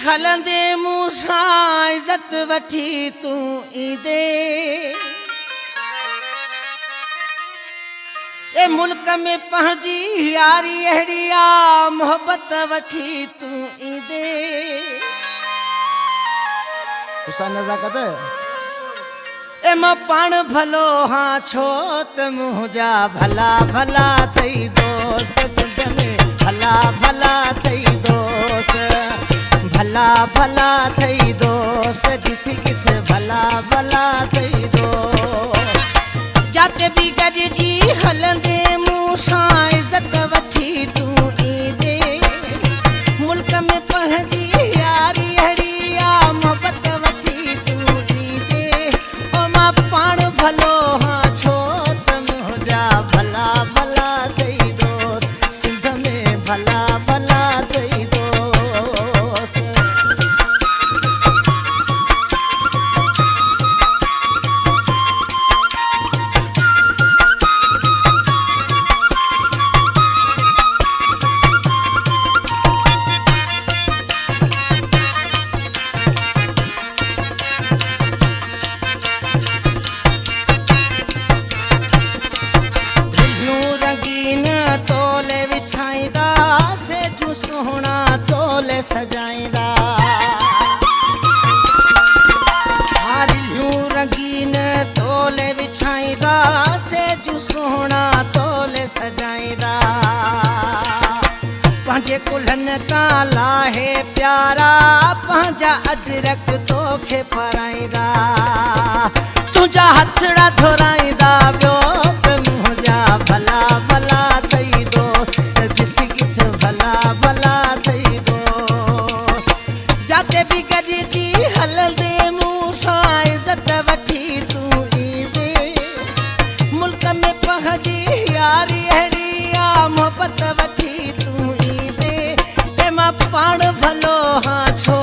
हलंदे मूंसां इज़त वठी तूं ईंदे ए मुल्क में पंहिंजी यारी अहिड़ी आ मोहब्बत वठी तूं ईंदे उसा नज़ाकत ए मां पाण भलो हाँ छो त मुंहिंजा भला भला थई दोस्त सिंध में भला भला थई दोस्त भला भला थई दोस्त जिथे किथे भला भला थई दोस्त जाते भी गॾिजी हलंदे मूंसां इज़त वठी तूं ईंदे मुल्क में पंहिंजी यारी अहिड़ी आ मोहब्बत वठी तूं ईंदे ओ मां पाण भलो हाँ छो त मुंहिंजा भला भला थई दोस्त सिंध में भला भला थई दोस्त तोले विछाईंदा से जू सोहना तोले सजाईंदा हारियूं रंगीन तोले विछाईंदा से जू सोहना तोले सजाईंदा पंहिंजे कुल्हनि तां लाहे प्यारा पंहिंजा अजरक तोखे पाराईंदा तुंहिंजा हथड़ा धोराईंदा ॿियो त मुंहिंजा भला भला थई दोस्त जिथे किथे भला भला थई दोस्त जाते भी गॾिजी हलंदे मूंसां इज़त वठी तूं ईंदे मुल्क में पंहिंजी यारी अहिड़ी आ मोहब्बत वठी तूं ईंदे ए मां पाण भलो हाँ छो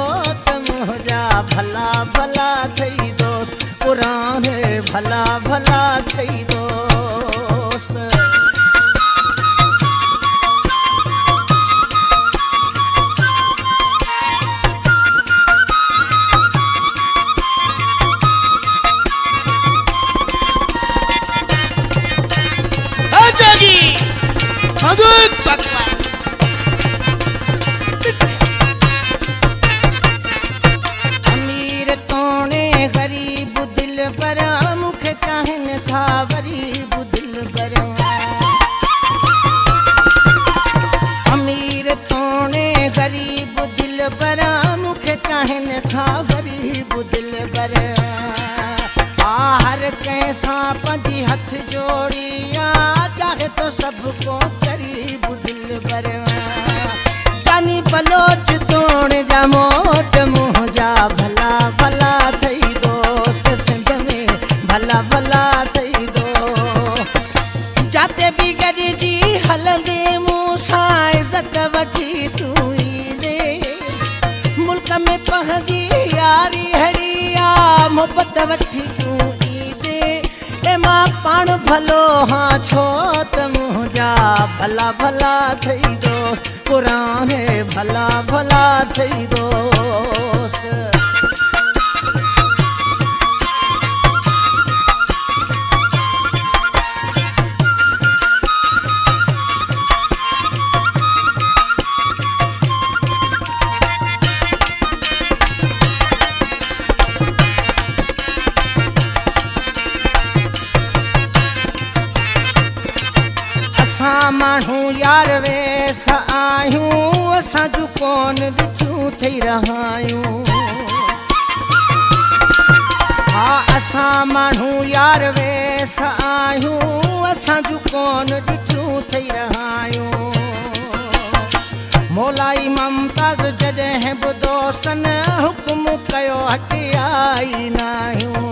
त मुंहिंजा भला भला थई दोस्त पुराने भला भला थई दोस्त अमीर तोणे गरीब दिल पर मुखे चाहन था गरीब दिल पर अमीर तोणे गरीब दिल पर मुखे चाहन था गरीब दिल पर हर कैसा पंजी हथ जोड़िया चाहे तो सबको करीब दिल पर जानी बलोच तोड़ जा मोट मुंहिंजा भला भला थई दोस्त सिंध में भला भला थई दोस्त जाते भी गॾिजी हलंदे मूंसां इज़त वठी तूं ईंदे मुल्क में पंहिंजी यारी अहिड़ी आ मोहब्बत वठी तूं ईंदे ए मां पाण भलो हाँ छो त मुंहिंजा भला भला थई दोस्त पुराने भला भला थई दोस्त असां माण्हू यार वेस आहियूं असां जूं कोन ॾिठियूं थई रहायूं हा असां माण्हू यार वेस आहियूं असां जूं कोन ॾिठियूं थई रहायूं मौलाई ममताज़ जॾहिं बि दोस्तनि हुकुम कयो हटियाई नाहियूं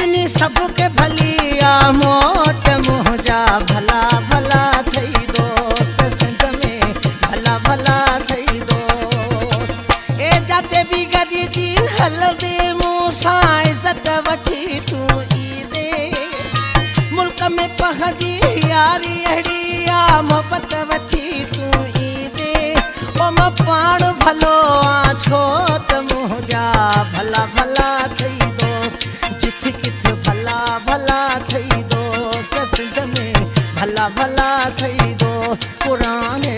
इन सभ के भली आ मोट मुंहिंजा भला भला थई दोस्त सिंध में भला भला थई दोस्त ए जाते भी गॾिजी हलंदे मूंसां इज़त वठी तूं ईंदे मुल्क में पंहिंजी यारी अहिड़ी आ मोहब्बत वठी तूं ईंदे ओ मां पाण भलो आछो त मुंहिंजा भला भला थई दोस्त जिथे किथे भला भला थई दोस्त सिंध में भला भला थई दोस्त पुराने